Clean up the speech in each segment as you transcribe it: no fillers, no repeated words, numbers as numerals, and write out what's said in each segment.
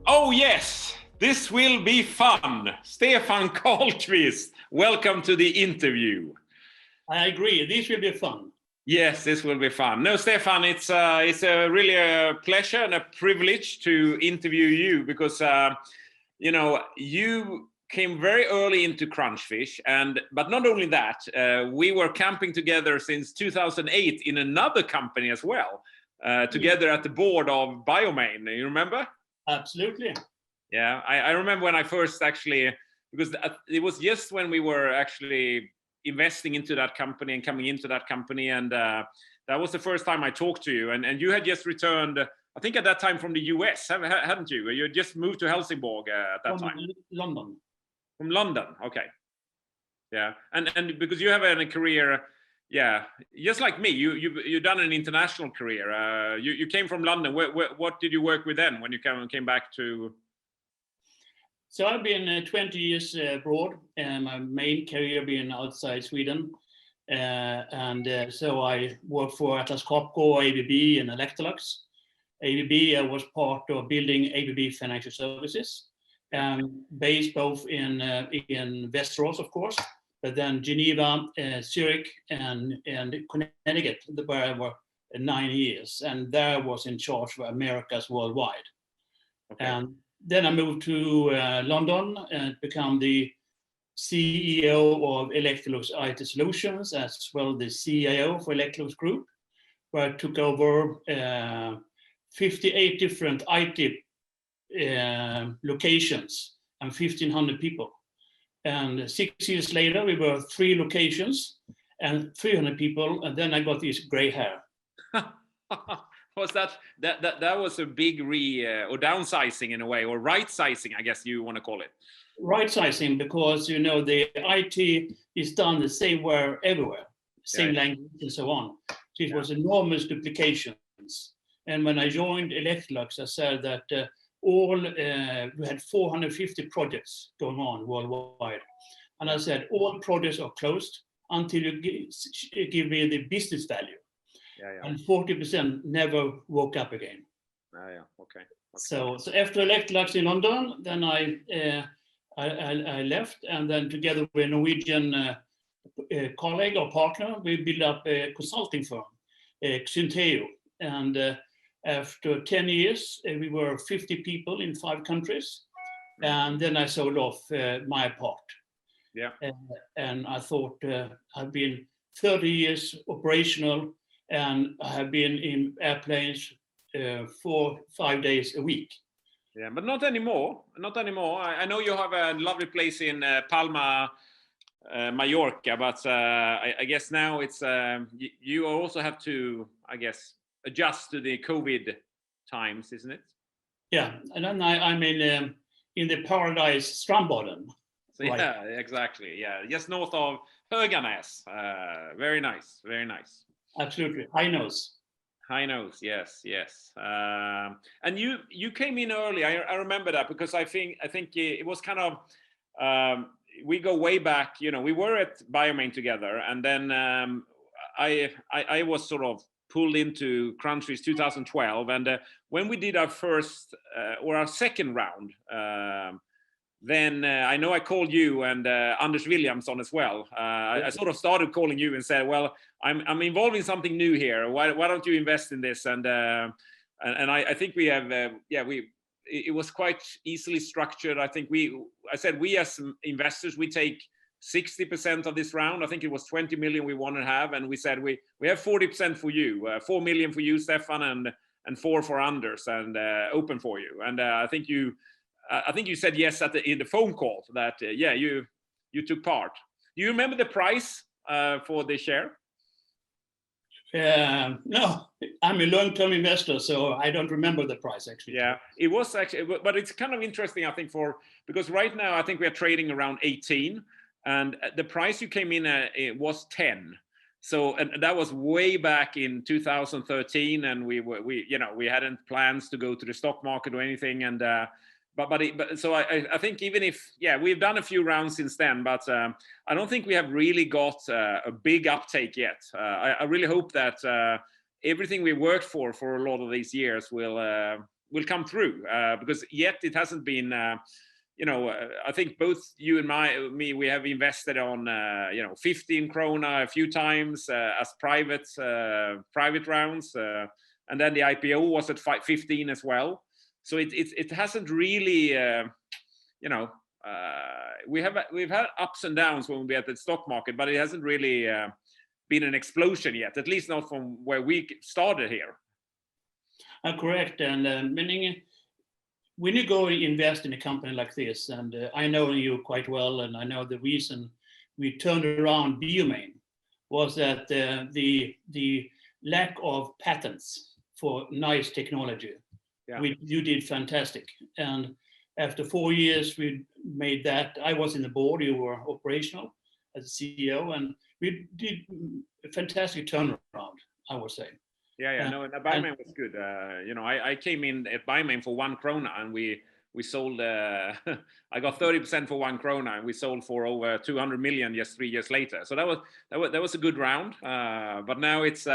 Oh yes, this will be fun. Stefan Karlqvist, welcome to the interview. I agree, this will be fun. Yes, this will be fun. No, Stefan, it's really a pleasure and a privilege to interview you because you came very early into Crunchfish, but not only that, we were camping together since 2008 in another company as well, together at the board of Biomain. You remember? Absolutely. Yeah, I remember when I first actually, because it was just when we were actually investing into that company and coming into that company, and that was the first time I talked to you, and you had just returned, I think at that time from the US, hadn't you? You had just moved to Helsingborg at that time. London. From London, okay. Yeah, and because you have a career, yeah, just like me, you've done an international career. You came from London. What did you work with then when you came back to? So I've been 20 years abroad, and my main career being outside Sweden. So I worked for Atlas Copco, ABB, and Electrolux. ABB, I was part of building ABB Financial Services, based both in Västerås, of course, but then Geneva, Zurich, and Connecticut, where I worked 9 years, and there I was in charge of Americas worldwide. Okay. And then I moved to London and become the CEO of Electrolux IT Solutions, as well as the CIO for Electrolux Group, where I took over 58 different IT locations and 1,500 people. And 6 years later, we were 3 locations and 300 people, and then I got this gray hair. Was that was a big or downsizing in a way, or right sizing, I guess you want to call it? Right sizing, because the IT is done the same way everywhere, same language and so on. So it was enormous duplications. And when I joined Electrolux, I said that we had 450 projects going on worldwide. And I said, all projects are closed until you give me the business value. And 40% never woke up again. Okay. So after Electrolux in London, then I left, and then together with a Norwegian colleague or partner, we built up a consulting firm, Synteo. And after 10 years, we were 50 people in 5 countries. And then I sold off my part. Yeah. And I thought, I've been 30 years operational, and I have been in airplanes 4-5 days a week. Yeah, but not anymore. Not anymore. I know you have a lovely place in Palma, Mallorca, but I guess now it's you also have to, I guess, adjust to the COVID times, isn't it? Yeah, and then I'm in the paradise Strandbaden. So, yeah, exactly. Yeah, just north of Höganäs. Very nice, very nice. Absolutely, high nose. High nose, yes. And you came in early. I remember that because I think it was kind of we go way back. We were at Biomain together, and then I was sort of pulled into Crunchfish 2012, and when we did our first or our second round. Then I know I called you and Anders Williamson as well. I sort of started calling you and said, "Well, I'm involved in something new here. Why don't you invest in this?" And I think we have, it was quite easily structured. I think I said we as investors, we take 60% of this round. I think it was 20 million we want to have, and we said we have 40% for you, 4 million for you, Stefan, and 4 for Anders, and open for you. And I think you said yes in the phone call that you took part. Do you remember the price for the share? No, I'm a long-term investor, so I don't remember the price actually. Yeah, it was actually, but it's kind of interesting, I think, because right now I think we are trading around 18, and the price you came in at it was 10. So, and that was way back in 2013, and we hadn't plans to go to the stock market or anything, and so I think even if we've done a few rounds since then, but I don't think we have really got a big uptake yet. I really hope that everything we worked for a lot of these years will will come through, because yet it hasn't been. I think both you and me, we have invested on 15 krona a few times as private rounds, and then the IPO was at 15 as well. So it hasn't really, we've had ups and downs when we at the stock market, but it hasn't really been an explosion yet, at least not from where we started here. Correct, and meaning when you go and invest in a company like this, and I know you quite well, and I know the reason we turned around Biomane was that the lack of patents for nice technology. Yeah. You did fantastic, and after 4 years we made that. I was in the board, you were operational as a CEO, and we did a fantastic turnaround, I would say. Yeah. No, Biomane was good. I came in at Biomane for 1 krona, and we sold. I got 30% for 1 krona, and we sold for over 200 million just 3 years later. So that was a good round. But now it's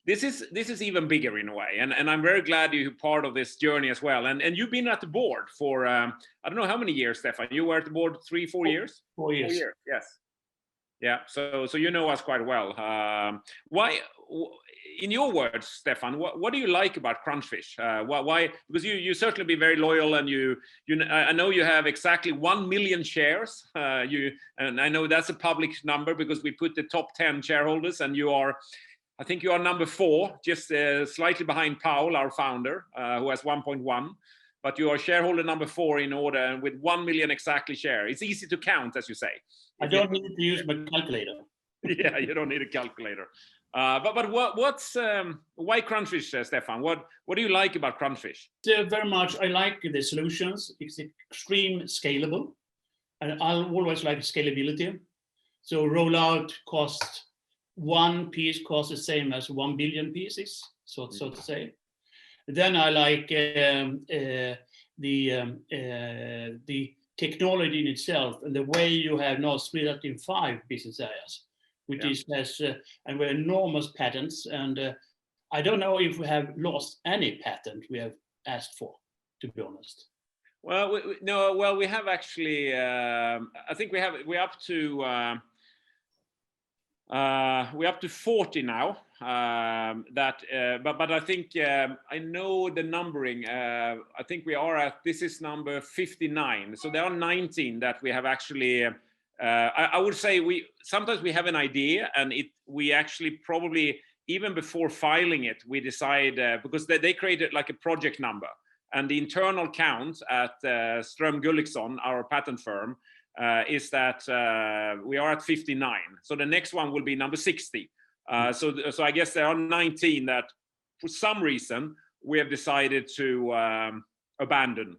this is even bigger in a way, and I'm very glad you're part of this journey as well. And you've been at the board for I don't know how many years, Stefan. You were at the board 3-4 years. 4 years. 4 years. Yes. Yeah. So you know us quite well. Why? In your words, Stefan, what do you like about Crunchfish? Why? Because you certainly be very loyal, and I know you have exactly 1 million shares. And I know that's a public number because we put the top 10 shareholders, and I think you are number 4, just slightly behind Paul, our founder, who has 1.1. But you are shareholder number 4 in order with 1 million exactly share. It's easy to count, as you say. I don't need to use my calculator. Yeah, you don't need a calculator. But why Crunchfish, Stefan? What do you like about Crunchfish? Very much, I like the solutions. It's extreme scalable, and I always like scalability. So rollout cost, 1 piece costs the same as 1 billion pieces, so to say. Then I like the technology in itself and the way you have now split up in 5 business areas, which has and we're enormous patents, and I don't know if we have lost any patent we have asked for, to be honest. Well, we have actually. I think we're up to. We're up to 40 now. But I think I know the numbering. I think we are at, this is number 59. So there are 19 that we have actually. I would say sometimes we have an idea, and we actually probably even before filing it, we decide because they created like a project number, and the internal count at Ström Gulliksson, our patent firm, is that we are at 59. So the next one will be number 60. So I guess there are 19 that for some reason we have decided to abandon.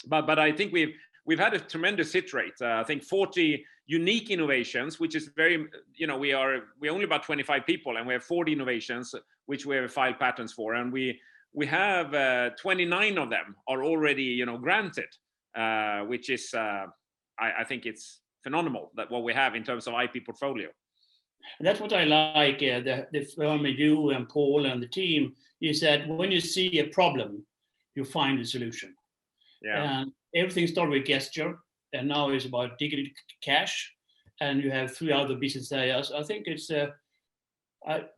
But I think we've had a tremendous hit rate. I think 40 unique innovations, which is very, we're only about 25 people, and we have 40 innovations which we have filed patents for, and we have 29 of them are already granted, which is I think it's phenomenal that what we have in terms of IP portfolio. And that's what I like, the firm, you and Paul and the team, is that when you see a problem, you find a solution. Yeah. And everything started with Gesture, and now it's about digital cash, and you have 3 other business areas. I think it's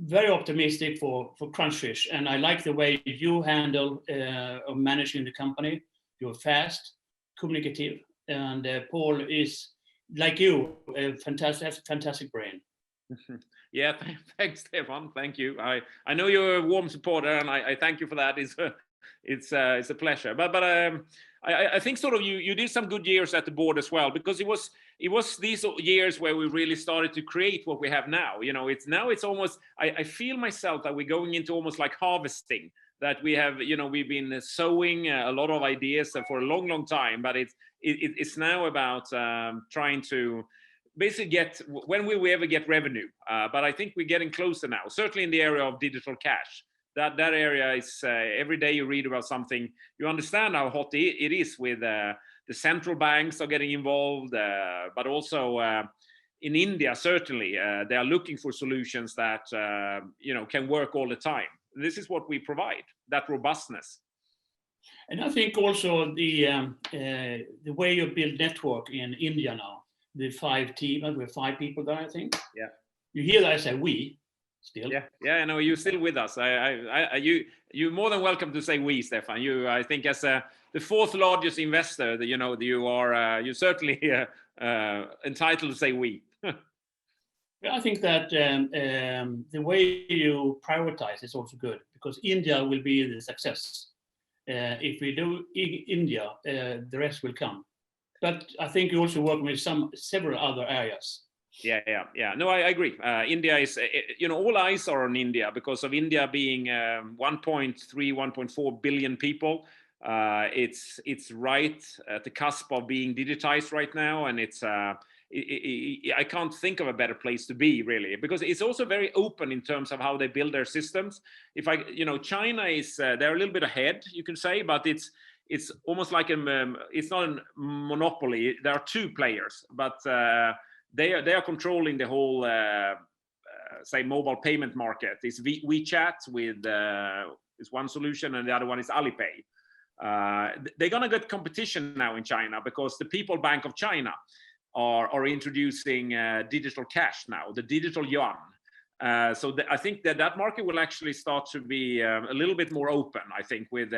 very optimistic for Crunchfish, and I like the way you handle managing the company. You're fast, communicative, and Paul is, like you, a fantastic brain. Yeah, thanks, Stefan. Thank you. I know you're a warm supporter, and I thank you for that. It's a pleasure. But I think sort of you did some good years at the board as well, because it was these years where we really started to create what we have now. It's almost, I feel myself that we're going into almost like harvesting, that we have, we've been sowing a lot of ideas for a long time, but it's now about trying to basically get, when will we ever get revenue? But I think we're getting closer now, certainly in the area of digital cash. That area is, every day you read about something, you understand how hot it is with the central banks are getting involved, but also in India, certainly, they are looking for solutions that, can work all the time. This is what we provide, that robustness. And I think also the way you build network in India now, the 5 team, we're 5 people there, I think. Yeah. You hear that I say we still. Yeah. I know you're still with us. You're more than welcome to say we, Stefan. I think as the 4th largest investor, that you are you're certainly entitled to say we. I think that the way you prioritize is also good, because India will be the success. If we do India, the rest will come. But I think you also work with several other areas. Yeah. No, I agree. India is, all eyes are on India because of India being 1.3, 1.4 billion people. It's right at the cusp of being digitized right now, and it's. I can't think of a better place to be, really, because it's also very open in terms of how they build their systems. China is they're a little bit ahead, you can say, but it's almost like it's not a monopoly. There are 2 players, but they are controlling the whole say mobile payment market. It's WeChat with is one solution, and the other one is Alipay. They're gonna get competition now in China because the People Bank of China are introducing digital cash now, the digital yuan. So I think that market will actually start to be a little bit more open, I think, with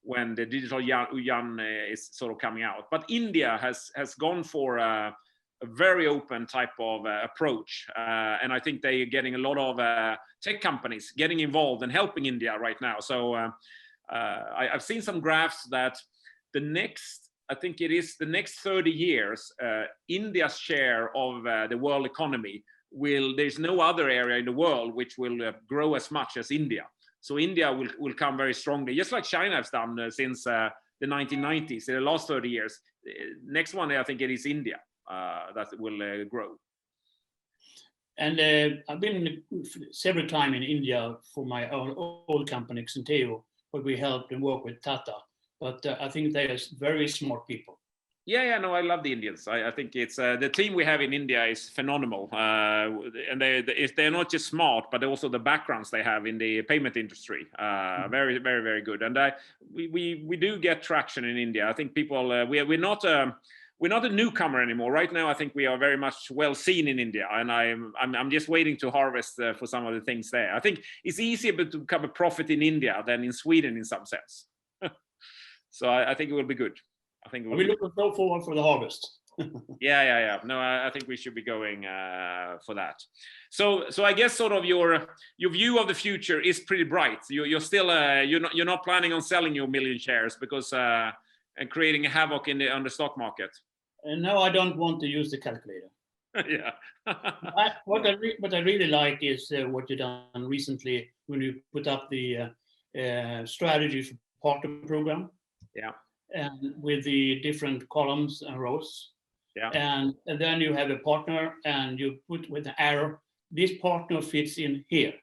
when the digital yuan is sort of coming out. But India has gone for a very open type of approach. And I think they're getting a lot of tech companies getting involved and helping India right now. So I've seen some graphs that I think it is the next 30 years, India's share of the world economy there's no other area in the world which will grow as much as India. So India will come very strongly, just like China has done since the 1990s, in the last 30 years. Next one, I think it is India that will grow. And I've been several times in India for my old company, Xenteo, where we helped and work with Tata. But I think they are very smart people. Yeah, no, I love the Indians. I think it's the team we have in India is phenomenal, and they're not just smart, but also the backgrounds they have in the payment industry, very, very, very good. And we do get traction in India. I think people we're not a newcomer anymore. Right now, I think we are very much well seen in India, and I'm just waiting to harvest for some of the things there. I think it's easier to become a profit in India than in Sweden in some sense. So I think it will be good. We're looking forward for the harvest. Yeah. No, I think we should be going for that. So I guess sort of your view of the future is pretty bright. You're still you're not planning on selling your 1 million shares because and creating a havoc on the stock market. And no, I don't want to use the calculator. Yeah. What I really like is what you've done recently when you put up the strategy for partner program. Yeah. And with the different columns and rows. Yeah. And then you have a partner, and you put with an arrow, this partner fits in here.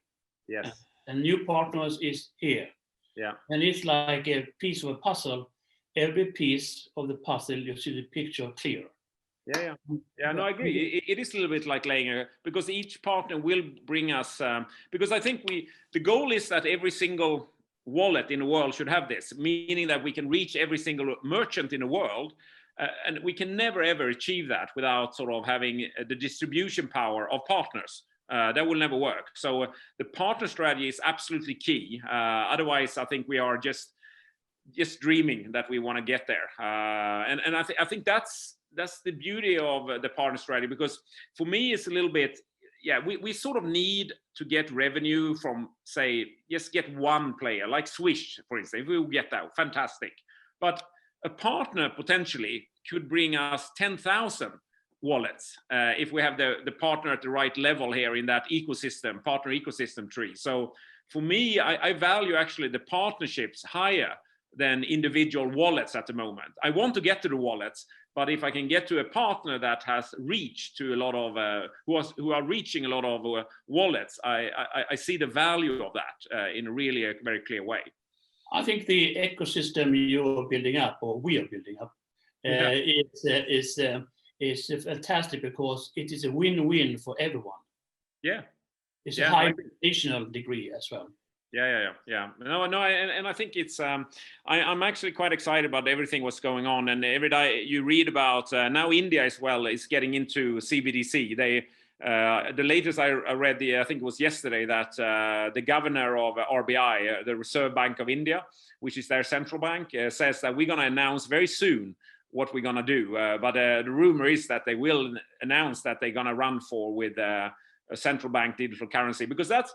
Yes. And new partners is here. Yeah. And it's like a piece of a puzzle. Every piece of the puzzle, you see the picture clear. Yeah. No, I agree. It is a little bit like laying because each partner will bring us. Because I think the goal is that every single wallet in the world should have this, meaning that we can reach every single merchant in the world, and we can never ever achieve that without sort of having the distribution power of partners. That will never work. So the partner strategy is absolutely key. Otherwise, I think we are just dreaming that we want to get there. And I think that's the beauty of the partner strategy, because for me it's a little bit. Yeah, we sort of need to get revenue from, say, just get one player, like Swish, for instance. If we will get that, fantastic. But a partner potentially could bring us 10,000 wallets if we have the partner at the right level here in that partner ecosystem tree. So for me, I value actually the partnerships higher than individual wallets at the moment. I want to get to the wallets, but if I can get to a partner that has reach to a lot of who are reaching a lot of wallets, I see the value of that in really a very clear way. I think the ecosystem you're building up, or we are building up, is fantastic because it is a win-win for everyone. Yeah, it's a high reputational degree as well. Yeah. No, and I think it's. I'm actually quite excited about everything what's going on, and every day you read about now India as well is getting into CBDC. They the latest I read, I think it was yesterday, that the governor of RBI, the Reserve Bank of India, which is their central bank, says that we're going to announce very soon what we're going to do. But the rumor is that they will announce that they're going to run for with a central bank digital currency, because that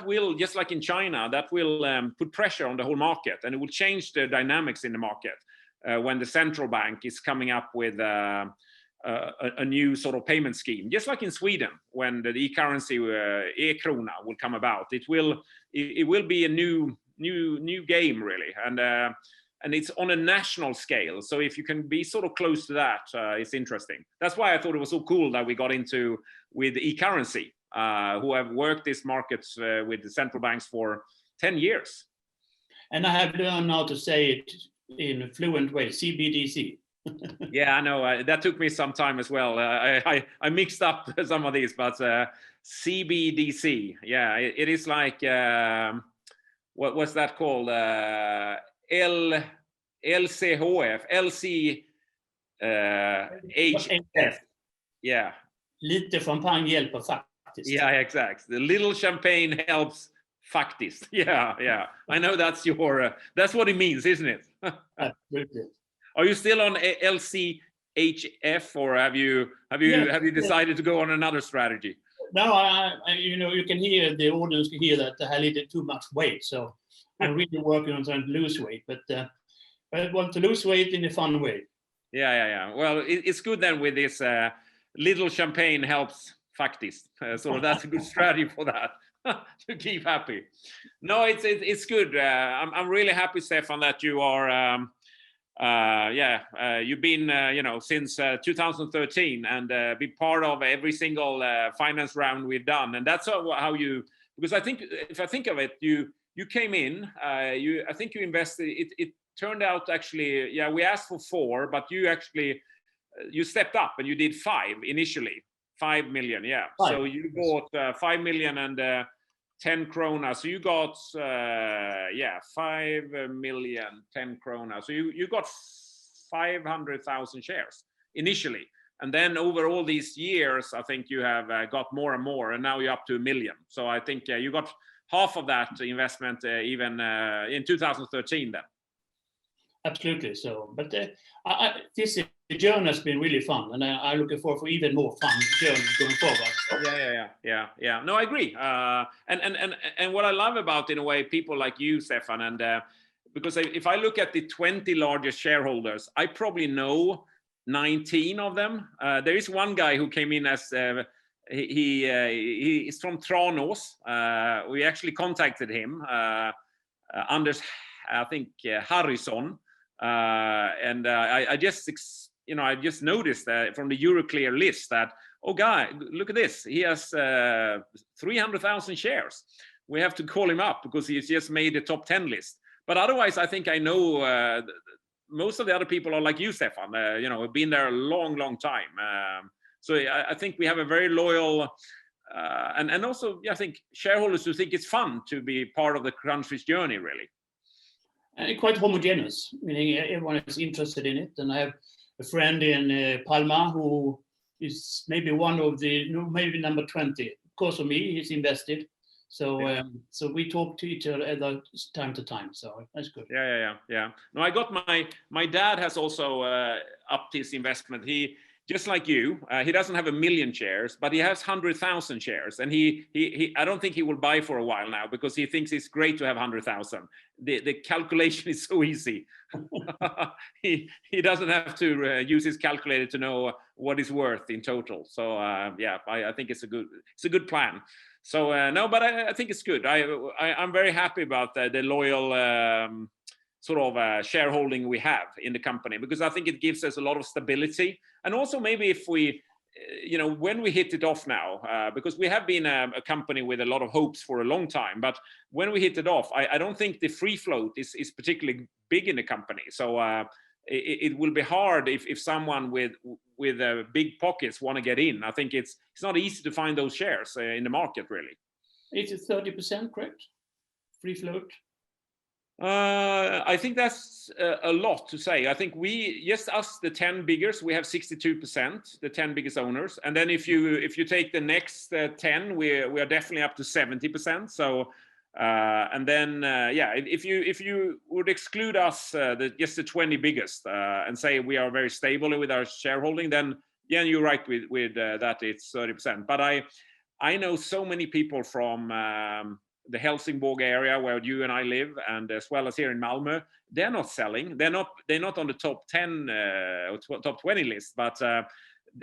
will, just like in China, that will put pressure on the whole market, and it will change the dynamics in the market when the central bank is coming up with a new sort of payment scheme, just like in Sweden when the e-currency e-krona will come about. It will be a new game really, and it's on a national scale. So if you can be sort of close to that, it's interesting. That's why I thought it was so cool that we got into with e-currency, who have worked these markets with the central banks for 10 years. And I have learned how to say it in a fluent way, CBDC. Yeah, I know. That took me some time as well. I mixed up some of these, but CBDC, yeah, it is like, what was that called? LCHF, LCHF. Yeah. Lite champagne hjälper faktiskt. Yeah, exact. The little champagne helps faktiskt. Yeah. I know that's that's what it means, isn't it? Absolutely. Are you still on LCHF, or have you decided to go on another strategy? No, I you can hear, the audience can hear that I had a little too much weight, so I'm really working on trying to lose weight, but I want to lose weight in a fun way. Yeah. Well, it's good then with this little champagne helps faktiskt. So that's a good strategy for that, to keep happy. No, it's good. I'm really happy, Stefan, that you are. You've been since 2013 and be part of every single finance round we've done, and that's how you. Because I think, if I think of it, you came in. I think you invested. It turned out actually, we asked for 4, but you actually you stepped up and you did 5 initially, 5 million. Yeah. 5. So you bought 5 million and 10 krona. So you got 5 million, 10 krona. So you got 500,000 shares initially, and then over all these years, I think you have got more and more, and now you're up to 1 million. So I think you got half of that investment even in 2013 then. Absolutely. So, but this journey has been really fun, and I'm looking forward for even more fun journeys going forward. Yeah. No, I agree. And what I love about, in a way, people like you, Stefan, and because if I look at the 20 largest shareholders, I probably know 19 of them. There is one guy who came in as he is from Tranås. We actually contacted him, Anders, I think Harrison. And I just noticed that from the Euroclear list that, guy, look at this, he has 300,000 shares. We have to call him up because he's just made the top 10 list. But otherwise, I think I know most of the other people are like you, Stefan. Have been there a long time. So I think we have a very loyal and also, I think shareholders who think it's fun to be part of the Crunchfish journey, really. And quite homogeneous, meaning everyone is interested in it. And I have a friend in Palma who is maybe maybe number 20. Because of me, he's invested. So so we talk to each other time to time. So that's good. Yeah. No, I got my dad has also upped his investment. He, just like you, he doesn't have 1 million shares, but he has 100,000 shares, and he I don't think he will buy for a while now because he thinks it's great to have 100,000. The calculation is so easy. he doesn't have to use his calculator to know what it's worth in total. So I think it's a good plan. So no, but I think it's good. I'm very happy about the loyal sort of shareholding we have in the company, because I think it gives us a lot of stability. And also maybe if we, when we hit it off now, because we have been a company with a lot of hopes for a long time, but when we hit it off, I don't think the free float is particularly big in the company. So it will be hard if someone with big pockets want to get in. I think it's not easy to find those shares in the market, really. It's 30%, correct? free float? I think that's a lot to say. I think just us, the 10 biggest, we have 62%, the 10 biggest owners. And then if you take the next 10, we are definitely up to 70%. So, and then, yeah, if you would exclude us, just the 20 biggest, and say we are very stable with our shareholding, then yeah, you're right with that it's 30%. But I know so many people from the Helsingborg area where you and I live, and as well as here in Malmö, they're not selling. They're not on the top 10 or top 20 list, but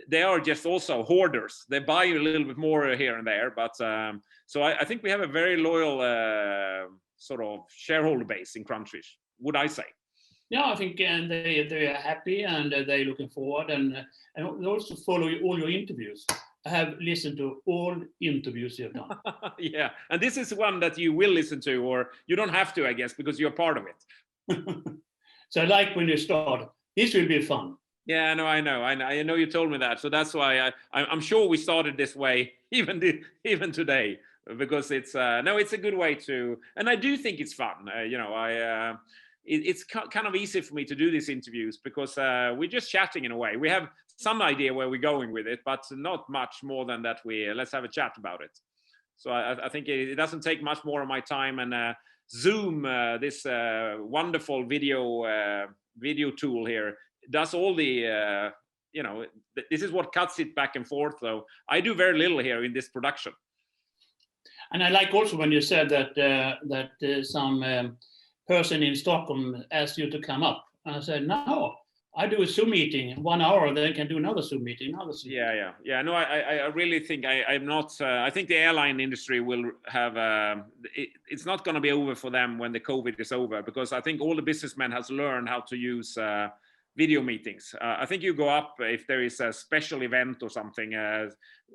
they are just also hoarders. They buy a little bit more here and there, but so I think we have a very loyal sort of shareholder base in Crunchfish, would I say. Yeah, I think and they are happy and they're looking forward and also follow all your interviews. I have listened to all interviews you've done. Yeah, and this is one that you will listen to, or you don't have to, I guess, because you're part of it. So I like when you start. This will be fun. Yeah, no, I know you told me that, so that's why I'm sure we started this way even today, because it's it's a good way to, and I do think it's fun. It's kind of easy for me to do these interviews because we're just chatting in a way. We have some idea where we're going with it, but not much more than that. Let's have a chat about it. So I think it doesn't take much more of my time. And Zoom, this wonderful video tool here, does all the this is what cuts it back and forth. So I do very little here in this production. And I like also when you said that some person in Stockholm asked you to come up, and I said no. I do a Zoom meeting 1 hour, then I can do another Zoom meeting. Yeah. No, I really think I'm not. I think the airline industry will have. It's not going to be over for them when the COVID is over, because I think all the businessmen has learned how to use video meetings. I think you go up if there is a special event or something,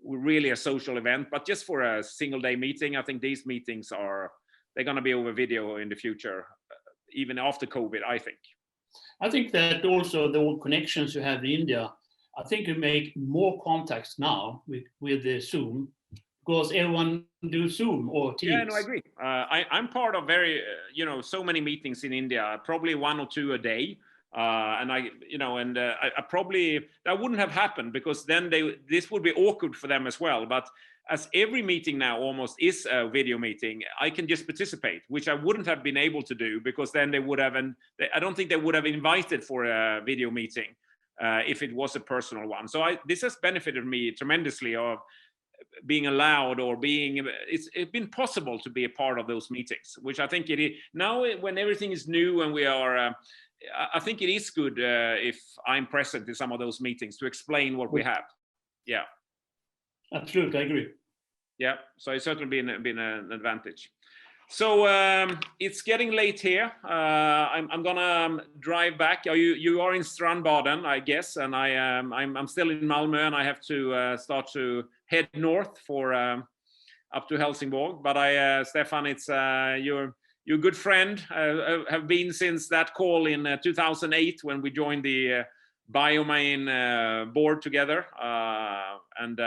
really a social event, but just for a single day meeting, I think these meetings they're going to be over video in the future, even after COVID, I think. I think that also the old connections you have in India, I think you make more contacts now with the Zoom, because everyone do Zoom or Teams. Yeah, no, I agree. I'm part of very, so many meetings in India, probably 1 or 2 a day. And I probably, that wouldn't have happened, because then this would be awkward for them as well. But as every meeting now almost is a video meeting, I can just participate, which I wouldn't have been able to do, because then they would have, and I don't think they would have invited for a video meeting if it was a personal one. So this has benefited me tremendously of being allowed, or it's been possible to be a part of those meetings, which I think it is now when everything is new and we are. I think it is good if I'm present in some of those meetings to explain what we have. Yeah. Absolutely, I agree. Yeah, so it's certainly been an advantage. So it's getting late here. I'm gonna drive back. You are in Strandbaden, I guess, and I'm still in Malmö, and I have to start to head north for up to Helsingborg. But Stefan, it's your good friend. Have been since that call in 2008 when we joined the BioMain board together, and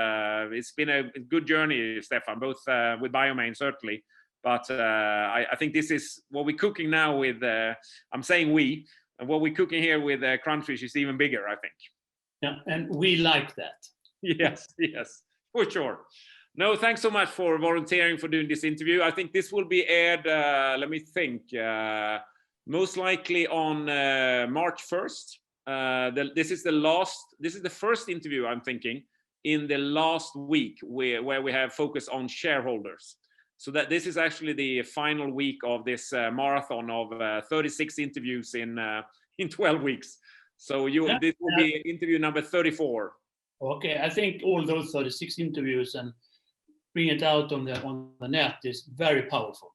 it's been a good journey, Stefan, both with BioMain certainly, but I think this is what we're cooking now with. I'm saying we, and what we're cooking here with Crunchfish is even bigger, I think. Yeah, and we like that. Yes, for sure. No, thanks so much for volunteering for doing this interview. I think this will be aired. Let me think. Most likely on March 1st. This is the first interview, I'm thinking, in the last week where we have focused on shareholders. So that this is actually the final week of this marathon of 36 interviews in 12 weeks. So this will be interview number 34. Okay, I think all those 36 interviews and bring it out on the net is very powerful.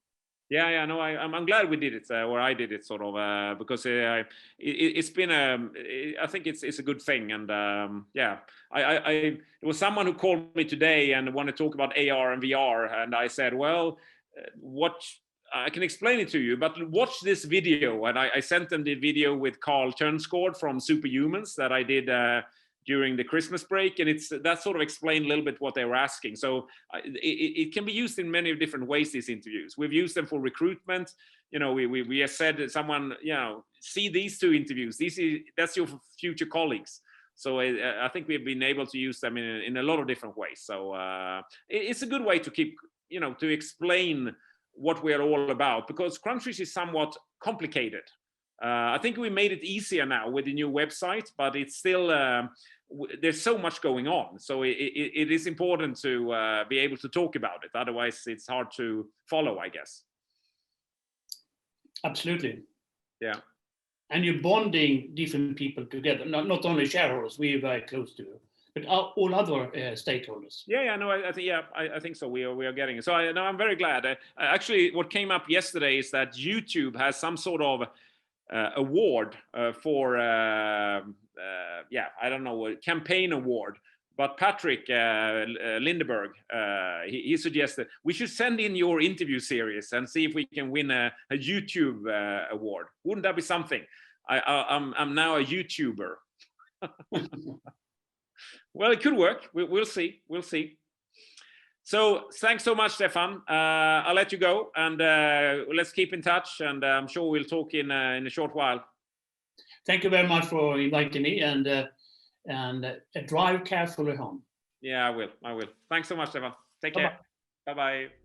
Yeah, no, I'm glad we did it, or I did it, sort of, because it's been I think it's a good thing, and yeah, it was someone who called me today and wanted to talk about AR and VR, and I said, well, I can explain it to you, but watch this video, and I sent them the video with Carl Tønsgaard from Superhumans that I did during the Christmas break, and it's that sort of explained a little bit what they were asking. So it can be used in many different ways, these interviews. We've used them for recruitment. You know, we have said that someone, you know, see these 2 interviews, that's your future colleagues. So I think we've been able to use them in a lot of different ways. So it's a good way to keep, you know, to explain what we are all about, because Crunchfish is somewhat complicated. I think we made it easier now with the new website, but it's still, there's so much going on. So it is important to be able to talk about it. Otherwise, it's hard to follow, I guess. Absolutely. Yeah. And you're bonding different people together, not only shareholders we're very close to, but all other stakeholders. Yeah, no, I think, yeah, I think so. We are getting it. So I'm very glad. Actually, what came up yesterday is that YouTube has some sort of award for yeah, I don't know, a campaign award. But Patrick Lindeberg, he suggested we should send in your interview series and see if we can win a YouTube award. Wouldn't that be something? I'm now a YouTuber. Well, it could work. We'll see. We'll see. So thanks so much, Stefan. I'll let you go, and let's keep in touch. And I'm sure we'll talk in a short while. Thank you very much for inviting me, and drive carefully home. Yeah, I will. Thanks so much, Stefan. Take care. Bye-bye.